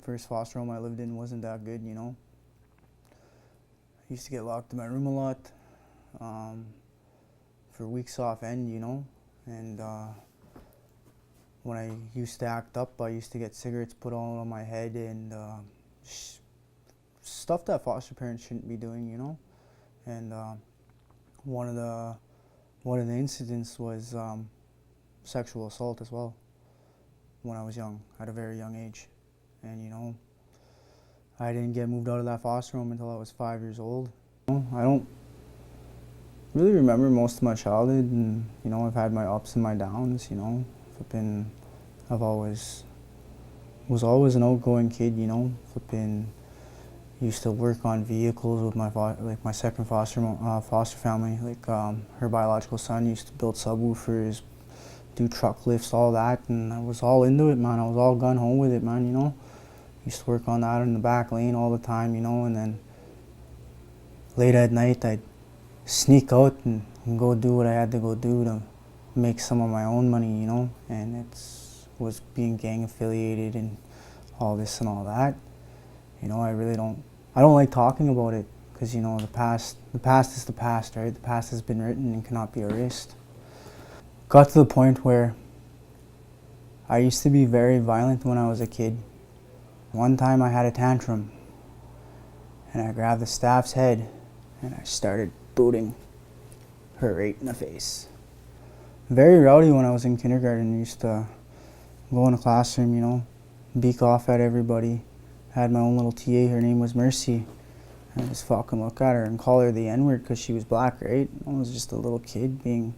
first foster home I lived in wasn't that good, you know. I used to get locked in my room a lot, for weeks off end, you know. And when I used to act up, I used to get cigarettes put all on my head and stuff that foster parents shouldn't be doing, you know. And one of the incidents was sexual assault as well when I was young, at a very young age. And you know, I didn't get moved out of that foster home until I was 5 years old. I don't really remember most of my childhood, and you know, I've had my ups and my downs, you know. Was always an outgoing kid, you know. Used to work on vehicles with my second foster family. Her biological son used to build subwoofers, do truck lifts, all that, and I was all into it, man. I was all gun ho with it, man, you know. Used to work on that in the back lane all the time, you know, and then late at night I'd sneak out and go do what I had to go do to make some of my own money, you know, and was being gang affiliated and all this and all that. You know, I don't like talking about it because, you know, the past is the past, right? The past has been written and cannot be erased. Got to the point where I used to be very violent when I was a kid. One time I had a tantrum and I grabbed the staff's head and I started booting her right in the face. Very rowdy when I was in kindergarten. I used to go in the classroom, you know, beak off at everybody. I had my own little TA, her name was Mercy. And I just fucking look at her and call her the N-word because she was black, right? I was just a little kid being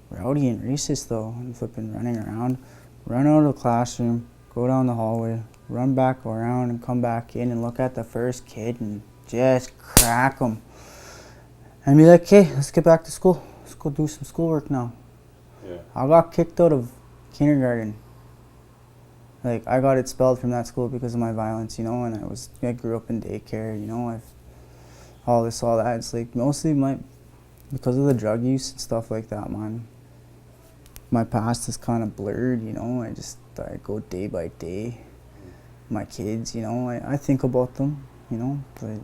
rowdy and racist though, and running around. Run out of the classroom, go down the hallway, run back around and come back in and look at the first kid and just crack him. And be like, okay, let's get back to school. Let's go do some schoolwork now. Yeah. I got kicked out of kindergarten. Like, I got expelled from that school because of my violence, you know, and I grew up in daycare, you know, all that. It's like mostly because of the drug use and stuff like that, man. My past is kind of blurred, you know. I go day by day. My kids, you know, I think about them, you know, but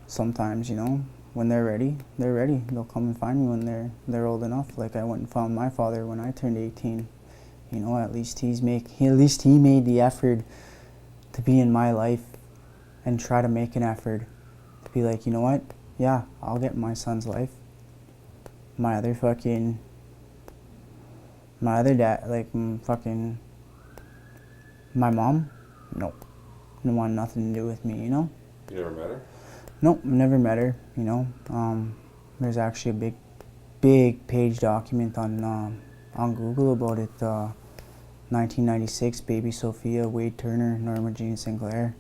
sometimes, you know, when they're ready, they're ready. They'll come and find me when they're old enough. Like I went and found my father when I turned 18. You know, at least he made the effort to be in my life and try to make an effort to be like, you know what? Yeah, I'll get my son's life. My other dad, like my mom, nope. Didn't want nothing to do with me, you know? You never met her? Nope, never met her, you know. There's actually a big page document on Google about it. 1996, baby Sophia, Wade Turner, Norma Jean Sinclair.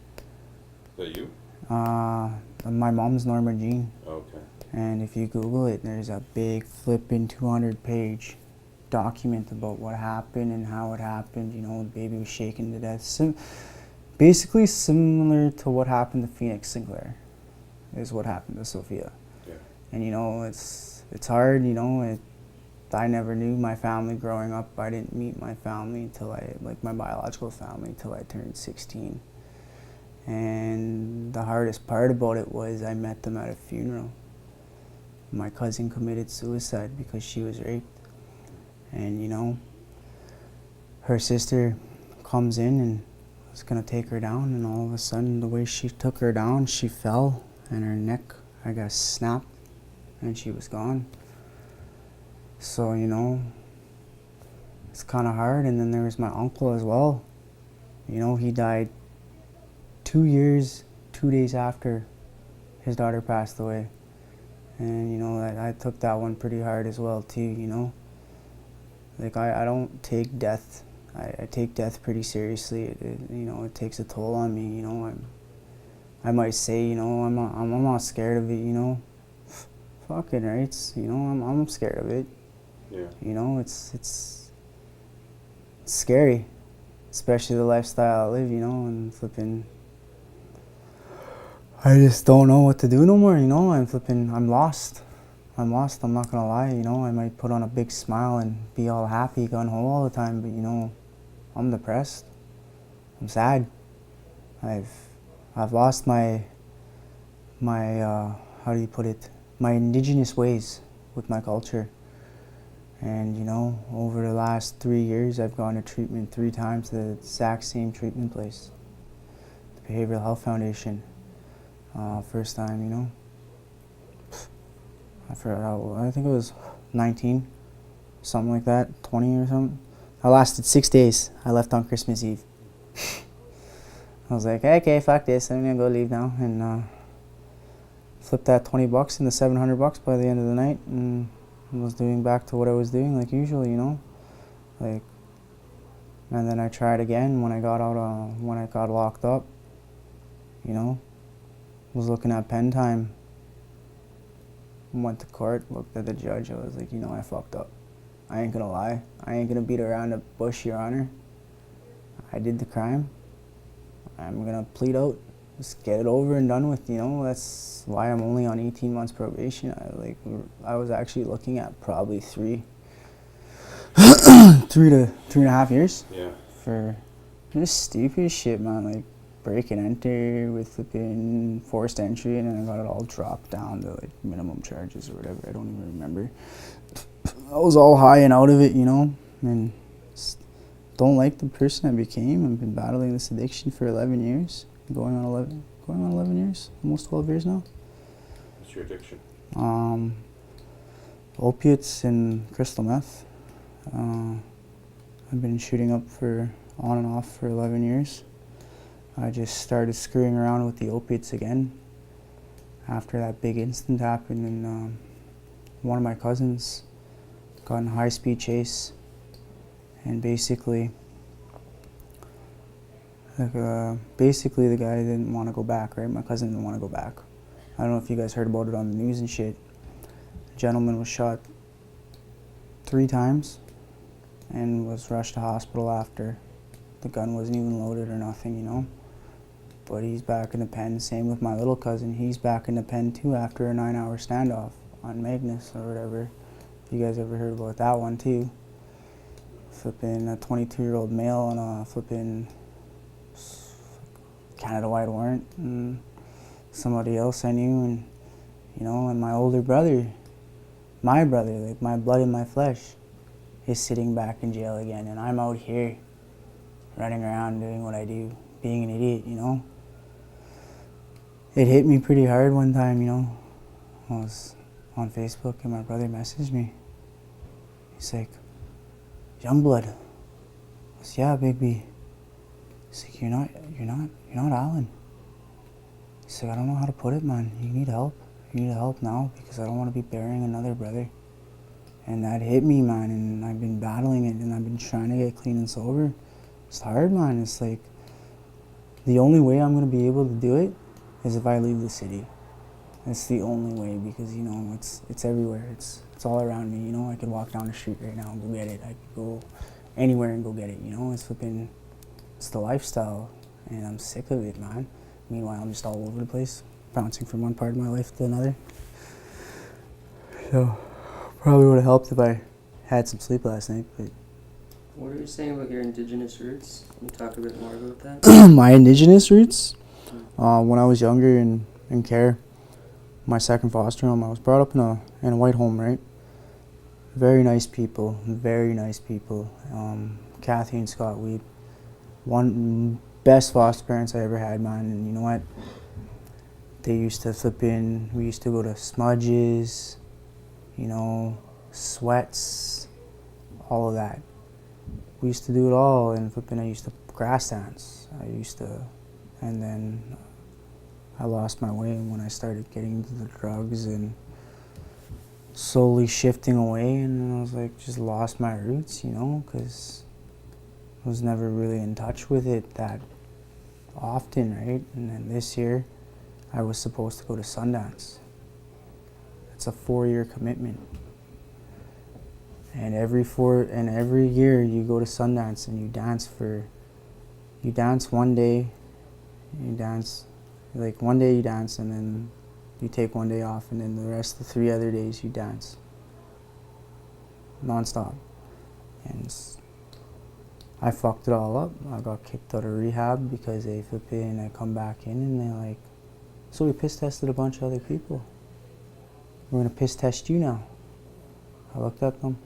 Is that you? My mom's Norma Jean. Okay. And if you Google it, there's a big flipping 200-page document about what happened and how it happened. You know, the baby was shaken to death. Basically similar to what happened to Phoenix Sinclair is what happened to Sophia. Yeah. And you know, it's hard, you know. I never knew my family growing up. I didn't meet my family my biological family until I turned 16. And the hardest part about it was I met them at a funeral. My cousin committed suicide because she was raped. And you know, her sister comes in and was gonna take her down, and all of a sudden the way she took her down, she fell and her neck, I guess, snapped and she was gone. So, you know, it's kind of hard. And then there was my uncle as well. You know, he died 2 years, 2 days after his daughter passed away. And, you know, I took that one pretty hard as well, too, you know. Like, I don't take death. I take death pretty seriously. You know, it takes a toll on me, you know. I might say, you know, I'm not scared of it, you know. Fucking rights, you know, I'm scared of it. Yeah. You know, it's scary, especially the lifestyle I live, you know, and I just don't know what to do no more, you know. I'm lost, I'm not gonna lie, you know. I might put on a big smile and be all happy, gun ho all the time, but you know, I'm depressed. I'm sad. I've lost my how do you put it, my indigenous ways with my culture. And you know, over the last 3 years, I've gone to treatment 3 times to the exact same treatment place, the Behavioral Health Foundation. First time, you know, I forgot how, I think it was 19, something like that, 20 or something. I lasted 6 days. I left on Christmas Eve. I was like, okay, fuck this, I'm gonna go leave now, and flipped that $20 into $700 by the end of the night, and was doing back to what I was doing like usual, you know, like. And then I tried again when I got out, when I got locked up, you know, was looking at pen time, went to court, looked at the judge, I was like, you know, I fucked up. I ain't gonna lie, I ain't gonna beat around the bush, Your Honor. I did the crime, I'm gonna plead out, just get it over and done with, you know. That's why I'm only on 18 months probation. I was actually looking at probably 3 to 3.5 years. Yeah. For just stupid shit, man, like break and enter with flipping forced entry, and then I got it all dropped down to like minimum charges or whatever. I don't even remember. I was all high and out of it, you know, and don't like the person I became. I've been battling this addiction for 11 years, going on 11 years, almost 12 years now. What's your addiction? Opiates and crystal meth. I've been shooting up for on and off for 11 years. I just started screwing around with the opiates again after that big incident happened, and one of my cousins got in a high-speed chase, and basically the guy didn't want to go back, right? My cousin didn't want to go back. I don't know if you guys heard about it on the news and shit. The gentleman was shot 3 times and was rushed to hospital after. The gun wasn't even loaded or nothing, you know. But he's back in the pen. Same with my little cousin. He's back in the pen too after a 9-hour standoff on Magnus or whatever. You guys ever heard about that one too? Flipping a 22-year-old male on a flipping Canada-wide warrant, and somebody else I knew, and you know, and my older brother, like my blood and my flesh, is sitting back in jail again, and I'm out here running around doing what I do, being an idiot, you know. It hit me pretty hard one time, you know. I was on Facebook and my brother messaged me. He's like, "Youngblood." I was, "Yeah, Big B." He's like, you're not Alan." He's like, "I don't know how to put it, man. You need help. You need help now, because I don't want to be burying another brother." And that hit me, man, and I've been battling it, and I've been trying to get clean and sober. It's hard, man. It's like, the only way I'm going to be able to do it is if I leave the city. It's the only way, because, you know, it's everywhere. It's all around me, you know. I could walk down the street right now and go get it. I could go anywhere and go get it, you know. It's the lifestyle, and I'm sick of it, man. Meanwhile, I'm just all over the place, bouncing from one part of my life to another. So, probably would have helped if I had some sleep last night, but... What are you saying about your indigenous roots? Can you talk a bit more about that? My indigenous roots? When I was younger in Care, my second foster home, I was brought up in a white home, right? Very nice people, very nice people. Kathy and Scott Weed, one best foster parents I ever had, man. And you know what? They used to flip in. We used to go to smudges, you know, sweats, all of that. We used to do it all, and flipping, I used to grass dance. And then I lost my way when I started getting into the drugs and slowly shifting away, and I was like, just lost my roots, you know, because I was never really in touch with it that often, right? And then this year, I was supposed to go to Sundance. It's a 4-year commitment. And every year you go to Sundance and you dance one day, one day you dance, and then you take one day off, and then the rest of the 3 other days you dance. Non-stop. And I fucked it all up. I got kicked out of rehab because they flipping, I come back in and they're like, so we piss tested a bunch of other people. We're gonna piss test you now. I looked at them.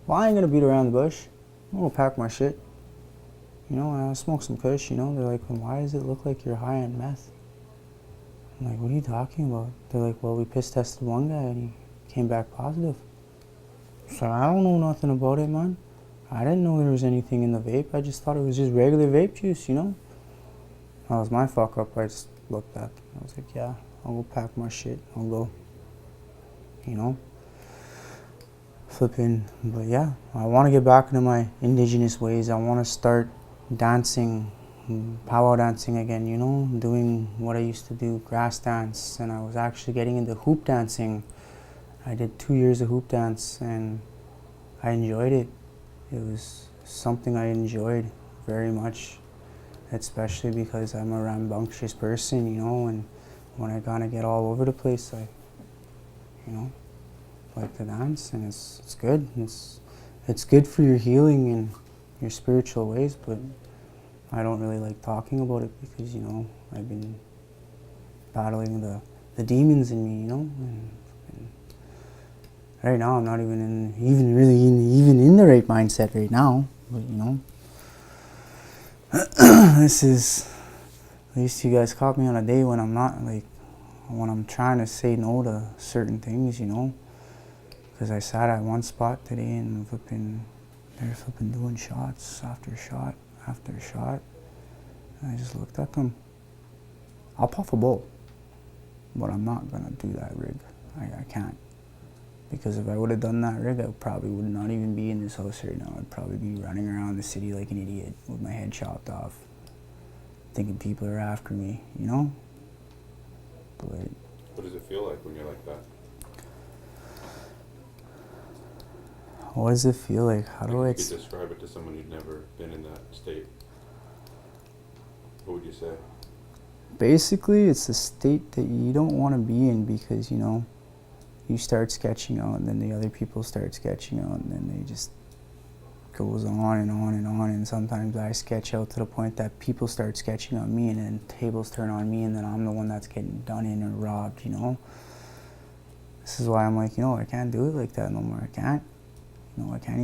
Well, I ain't gonna beat around the bush. I'm gonna pack my shit. You know, I smoke some kush, you know. They're like, well, why does it look like you're high on meth? I'm like, what are you talking about? They're like, well, we piss tested one guy and he came back positive. So I don't know nothing about it, man. I didn't know there was anything in the vape. I just thought it was just regular vape juice, you know. That was my fuck up. I just looked at them. I was like, yeah, I'll go pack my shit. I'll go, you know. Flipping, but yeah, I want to get back into my indigenous ways. I want to start dancing, powwow dancing again, you know, doing what I used to do, grass dance, and I was actually getting into hoop dancing. I did 2 years of hoop dance and I enjoyed it. It was something I enjoyed very much, especially because I'm a rambunctious person, you know, and when I kind of get all over the place, I, you know, like to dance, and it's good. It's good for your healing and your spiritual ways, but I don't really like talking about it because, you know, I've been battling the demons in me, you know, and right now I'm not even even in the right mindset right now, but you know, this is, at least you guys caught me on a day when I'm not, like, when I'm trying to say no to certain things, you know. Because I sat at one spot today and they're flipping doing shots after shot after shot. And I just looked at them. I'll puff a bowl, but I'm not gonna do that rig. I can't. Because if I would have done that rig, I probably would not even be in this house right now. I'd probably be running around the city like an idiot with my head chopped off, thinking people are after me, you know? But What does it feel like when you're like that? what does it feel like? How do I... If you could describe it to someone who'd never been in that state, what would you say? Basically, it's a state that you don't want to be in because, you know, you start sketching out and then the other people start sketching out and then they just goes on and on and on, and sometimes I sketch out to the point that people start sketching on me and then tables turn on me and then I'm the one that's getting done in or robbed, you know. This is why I'm like, you know, I can't do it like that no more. I can't. You know, I can't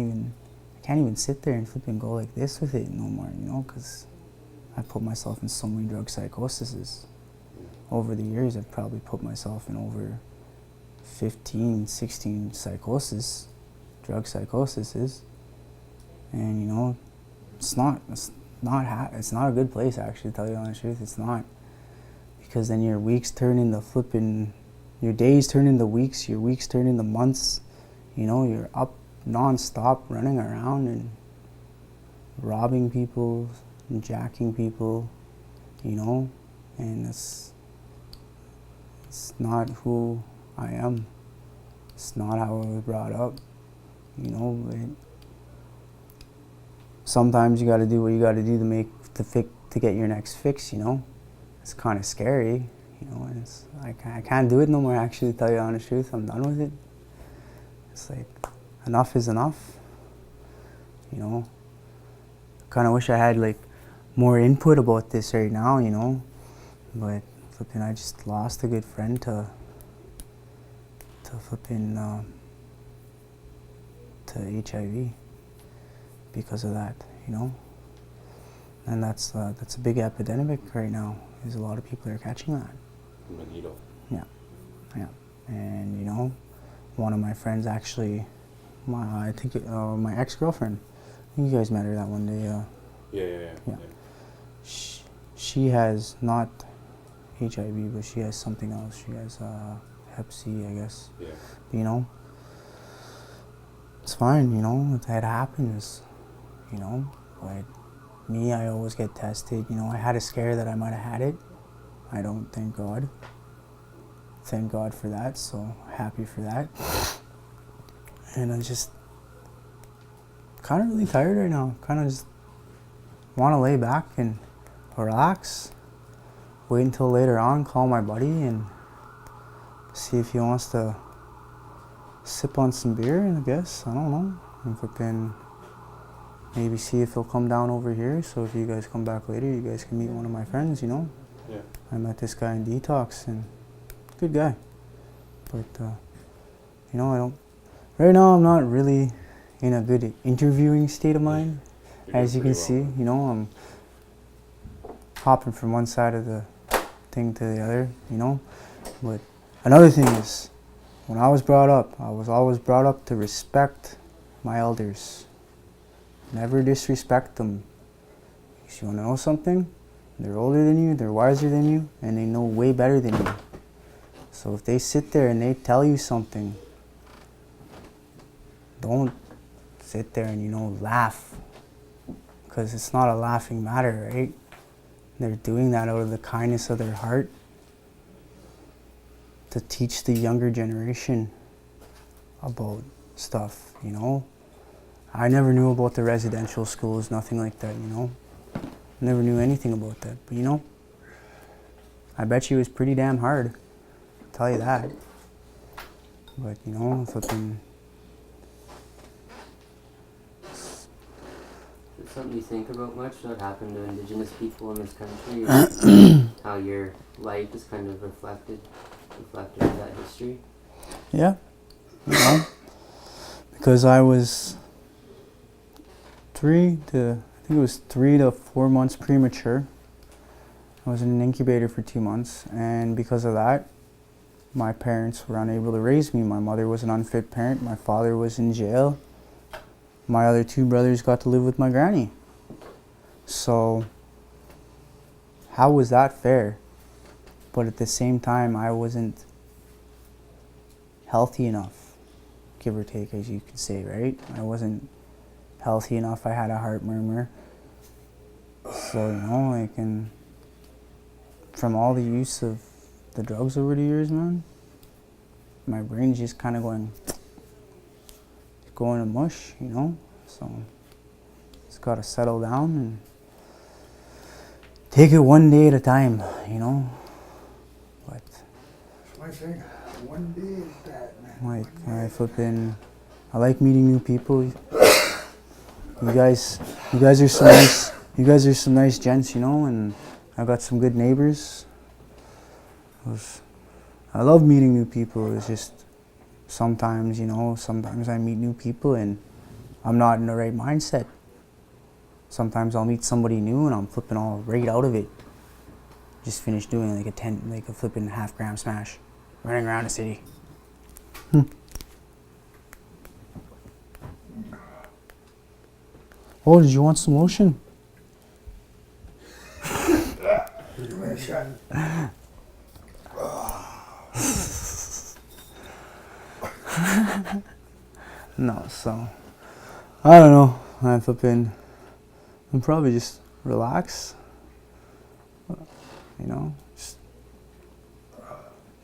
even sit there and flip and go like this with it no more, you know, because I put myself in so many drug psychoses. Over the years, I've probably put myself in over 15, 16 psychoses, drug psychoses, and you know, it's not a good place, actually, to tell you the honest truth. It's not, because then your weeks turn into flipping, your days turn into weeks, your weeks turn into months. You know, you're up non-stop running around and robbing people and jacking people, you know, and it's not who I am. It's not how I was brought up, you know. Sometimes you got to do what you got to do to get your next fix, you know. It's kind of scary, you know, and I can't do it no more, actually, to tell you the honest truth. I'm done with it. It's like, enough is enough, you know. Kind of wish I had like more input about this right now, you know, but flipping, I just lost a good friend to flipping to HIV because of that, you know. And that's a big epidemic right now. There's a lot of people that are catching that. From a needle. Yeah, yeah, and you know, one of my friends actually. My ex-girlfriend. I think you guys met her that one day. Yeah. She has not HIV, but she has something else. She has Hep C, I guess. Yeah. You know, it's fine. You know, it happens. You know, but me, I always get tested. You know, I had a scare that I might have had it. I don't. Thank God. Thank God for that. So happy for that. And I'm just kind of really tired right now. Kind of just want to lay back and relax. Wait until later on, call my buddy and see if he wants to sip on some beer, I guess. I don't know. And flipping maybe see if he'll come down over here. So if you guys come back later, you guys can meet one of my friends, you know. Yeah. I met this guy in detox, and good guy. But, you know, I don't, right now I'm not really in a good interviewing state of mind. You're As you doing can pretty see, well. you know, I'm hopping from one side of the thing to the other, you know. But another thing is, when I was brought up, I was always brought up to respect my elders. Never disrespect them. If you want to know something, they're older than you, they're wiser than you, and they know way better than you. So if they sit there and they tell you something, don't sit there and, you know, laugh. Because it's not a laughing matter, right? They're doing that out of the kindness of their heart to teach the younger generation about stuff, you know? I never knew about the residential schools, nothing like that, you know? Never knew anything about that. But, you know, I bet you it was pretty damn hard. I'll tell you that. But, you know, flipping... Is it something you think about much? What happened to Indigenous people in this country? Or how your life is kind of reflected in that history? Yeah, you know, because I was 3 to 4 months premature. I was in an incubator for 2 months, and because of that, my parents were unable to raise me. My mother was an unfit parent, my father was in jail. My other 2 brothers got to live with my granny. So, how was that fair? But at the same time, I wasn't healthy enough, give or take, as you could say, right? I wasn't healthy enough. I had a heart murmur. So, you know, like, and from all the use of the drugs over the years, man, my brain's just kind of going to mush, you know? So, it's got to settle down and take it one day at a time, you know? But, That's my thing. One day is that, man. like, I like meeting new people. You guys are some nice gents, you know, and I got some good neighbors. I love meeting new people. It's just sometimes, you know, sometimes I meet new people and I'm not in the right mindset. Sometimes I'll meet somebody new and I'm flipping all right out of it. Just finished doing like a flipping half-gram smash, running around the city. Oh, did you want some lotion? Give me a shot. No, so I don't know. I'm probably just relax. You know,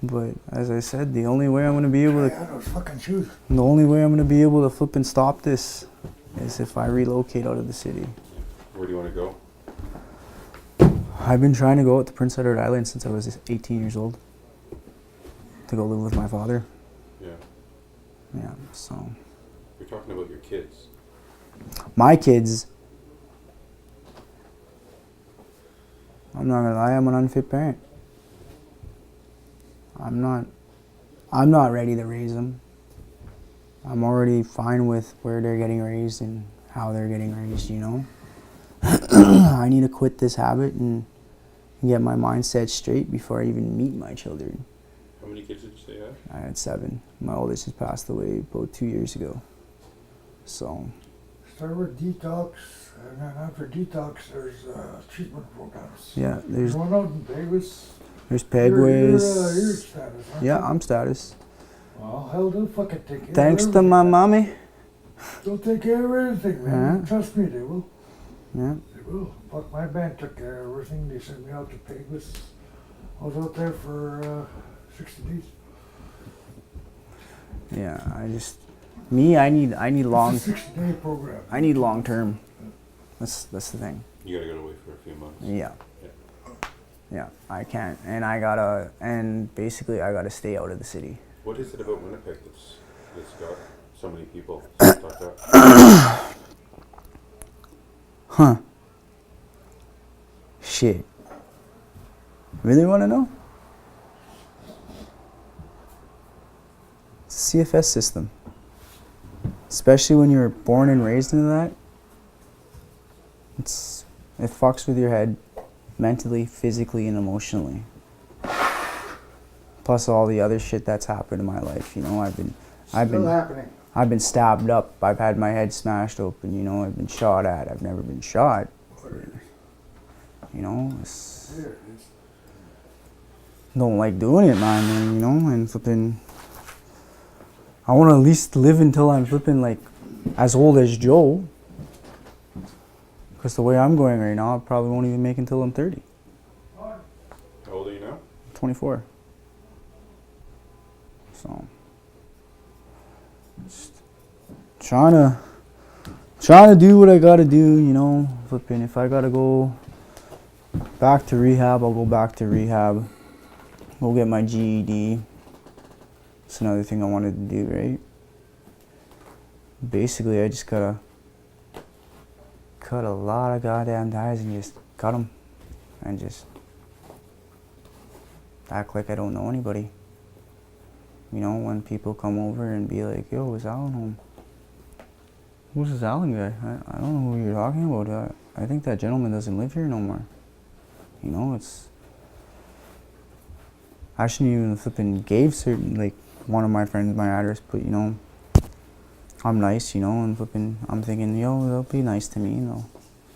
but as I said, the only way I'm gonna be able I to got those fucking shoes. The only way I'm going to be able to flip and stop this is if I relocate out of the city. Where do you want to go? I've been trying to go out to Prince Edward Island since I was 18 years old to go live with my father. Yeah. Yeah, so. You're talking about your kids. My kids, I'm not going to lie, I'm an unfit parent. I'm not ready to raise them. I'm already fine with where they're getting raised and how they're getting raised, you know. I need to quit this habit and get my mindset straight before I even meet my children. How many kids did you say you had? I had 7. My oldest just passed away about 2 years ago. So, Start with detox, and then after detox, there's treatment programs. yeah, There's one out in Davis. there's You're Pegways. status, aren't Yeah, you? I'm status. Well, hell, they'll fucking take care Thanks of to my everything. mommy. They'll take care of everything, man. Yeah. Trust me, they will. Yeah. They will. Fuck, my band took care of everything. They sent me out to Pegwas. I was out there for 60 days. Yeah, I need long, It's a 60-day program. I need long term. That's the thing. You gotta go away for a few months. Yeah. Yeah. Yeah, I can't. And basically I gotta stay out of the city. What is it about Winnipeg that's got so many people stuck up? Huh. Shit. Really want to know? It's a CFS system. Especially when you're born and raised into that. It fucks with your head mentally, physically, and emotionally. Plus all the other shit that's happened in my life, you know, I've been happening. I've been stabbed up, I've had my head smashed open, you know, I've been shot at, I've never been shot. You know, don't like doing it, man, you know, and flipping. I want to at least live until I'm flipping like as old as Joe. Because the way I'm going right now, I probably won't even make it until I'm 30. How old are you now? 24. So, just trying to do what I gotta do, you know, flipping. If I gotta go back to rehab, I'll go back to rehab. Go get my GED. That's another thing I wanted to do, right? Basically, I just gotta cut a lot of goddamn ties and just cut them. And just act like I don't know anybody. You know, when people come over and be like, yo, is Alan home? Who's this Alan guy? I don't know who you're talking about. I think that gentleman doesn't live here no more. You know, I shouldn't even flipping gave certain, like, one of my friends my address, but, you know, I'm nice, you know, and flipping, I'm thinking, yo, they'll be nice to me, and they'll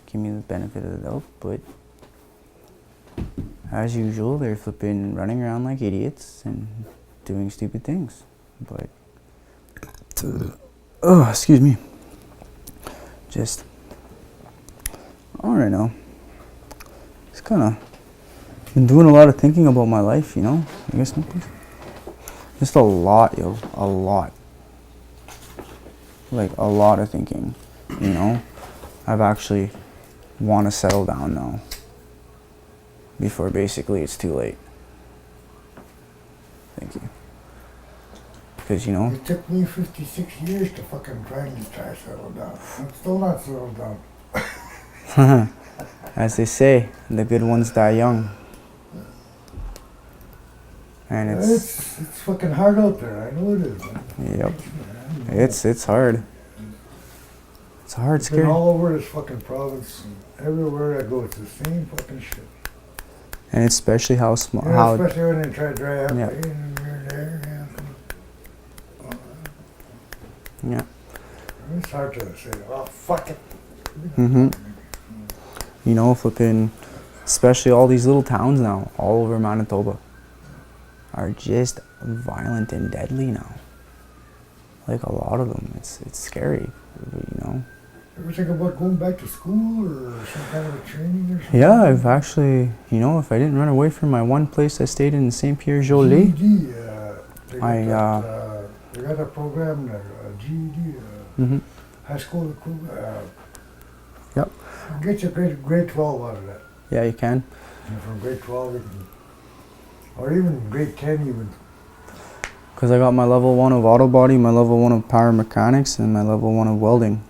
give me the benefit of the doubt, but as usual, they're flipping running around like idiots and doing stupid things. But, oh, excuse me. Just, I don't know. Just kind of been doing a lot of thinking about my life, you know. I guess just a lot, yo, a lot. Like a lot of thinking, you know. I've actually want to settle down now. Before basically it's too late. Thank you. Because, you know. It took me 56 years to fucking try to settle down. I'm still not settled down. As they say, the good ones die young. And It's fucking hard out there. I know it is, man. Yep. It's hard. It's hard, It's been scary. all over this fucking province. Everywhere I go, it's the same fucking shit. And especially how small, Yeah, how especially when they try to dry up. Yeah. Here and there. yeah. It's hard to say, oh, fuck it. You know, flipping, especially all these little towns now, all over Manitoba, are just violent and deadly now. Like a lot of them, it's scary, you know. Ever think about going back to school or some kind of a training or something? Yeah, I've actually, you know, if I didn't run away from my one place I stayed in St. Pierre-Joli, GED, they got a program there, GED, high school equivalent. Yep. Get your grade 12 out of that. Yeah, you can. And from grade 12, you can, or even grade 10 even. Because I got my level 1 of auto body, my level 1 of power mechanics, and my level 1 of welding.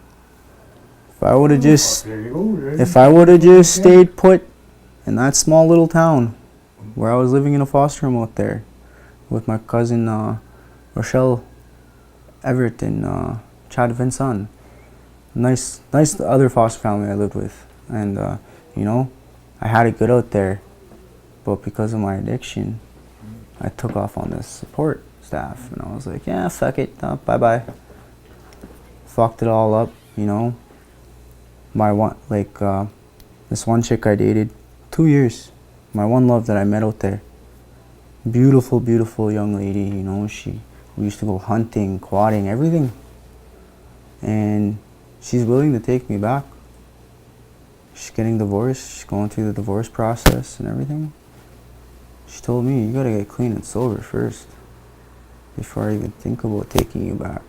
If I would have just, There you go. There if you I would have go. just stayed put in that small little town where I was living in a foster home out there with my cousin Rochelle Everett and Chad Vincent. Nice other foster family I lived with. And, you know, I had it good out there. But because of my addiction, I took off on this support staff. And I was like, yeah, fuck it. Bye-bye. Fucked it all up, you know. This one chick I dated, 2 years. My one love that I met out there. Beautiful, beautiful young lady, you know. We used to go hunting, quadding, everything. And she's willing to take me back. She's getting divorced. She's going through the divorce process and everything. She told me, you gotta get clean and sober first before I even think about taking you back.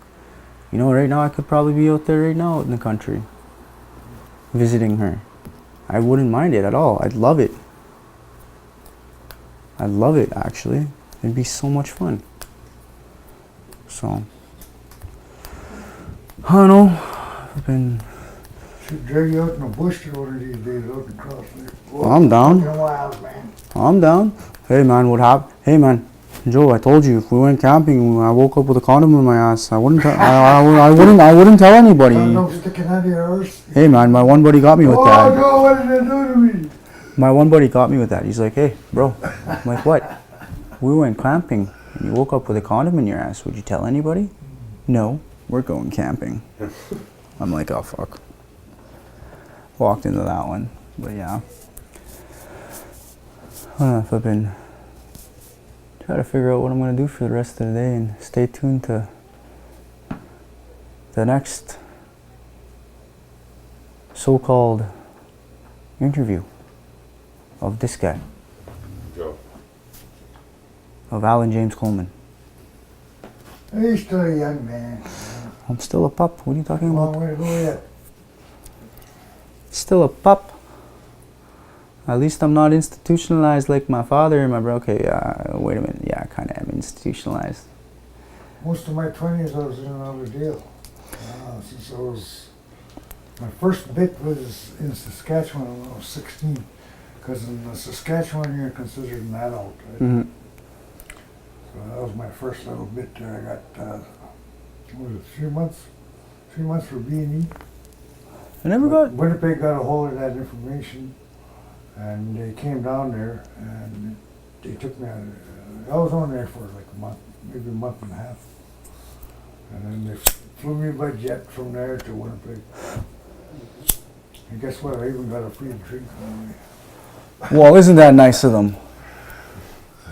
You know, right now I could probably be out there right now in the country visiting her. I wouldn't mind it at all. I'd love it. I'd love it, actually. It'd be so much fun. So, I don't know. Should drag you out in the bush one of these days out and cross there. Well, I'm down. Fucking wild, man. I'm down. Hey man, what happened? Hey man, Joe, I told you if we went camping, I woke up with a condom in my ass. I wouldn't. I wouldn't tell anybody. No sticking out of your arse. Hey man, my one buddy got me with Oh, that. no, what did they do to me? My one buddy got me with that. He's like, hey, bro. I'm like, what? We went camping and you woke up with a condom in your ass. Would you tell anybody? No, we're going camping. I'm like, oh fuck. Walked into that one, but yeah. I'm gonna flipping try to figure out what I'm gonna do for the rest of the day and stay tuned to the next so-called interview of this guy, Joe. of Alan James Coleman. He's still a young man. I'm still a pup. What are you talking about? Long way to go yet. Still a pup. At least I'm not institutionalized like my father and my brother. Okay, wait a minute. Yeah, I kind of am institutionalized. Most of my 20s I was in another deal. Since I was, my first bit was in Saskatchewan when I was 16. Because in Saskatchewan you're considered an adult, right? Mm-hmm. So that was my first little bit there. I got, what was it, 3 months? 3 months for B&E. I never got. Winnipeg got a hold of that information, and they came down there, and they took me out. I was on there for like a month, maybe a month and a half. And then they flew me by jet from there to Winnipeg. And guess what? I even got a free drink on the way. Well, isn't that nice of them?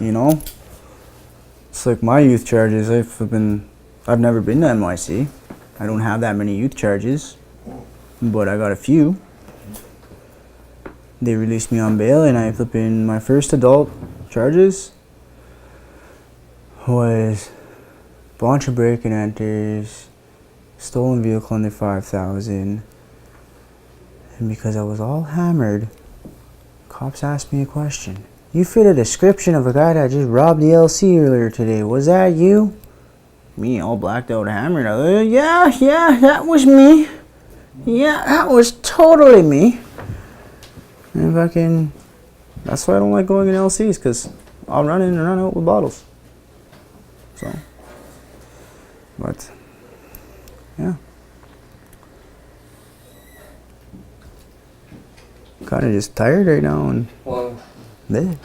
You know? It's like my youth charges. I've never been to NYC. I don't have that many youth charges, but I got a few. They released me on bail, and I flipping my first adult charges was bunch of break and enters, stolen vehicle under 5,000, and because I was all hammered, cops asked me a question. You fit a description of a guy that just robbed the LC earlier today. Was that you? Me, all blacked out, hammered. I was like, yeah, that was me. Yeah, that was totally me. And fucking, that's why I don't like going in LCs, because I'll run in and run out with bottles. So, but, yeah. Kind of just tired right now and Well, there.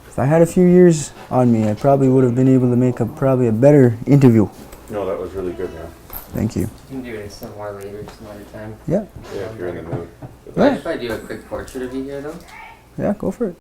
If I had a few years on me, I probably would have been able to make probably a better interview. No, that was really good, man. Thank you. you can do it some more later, some other time. Yeah, Yeah, if you're in the mood. Mind if I do a quick portrait of you here, though? yeah, go for it.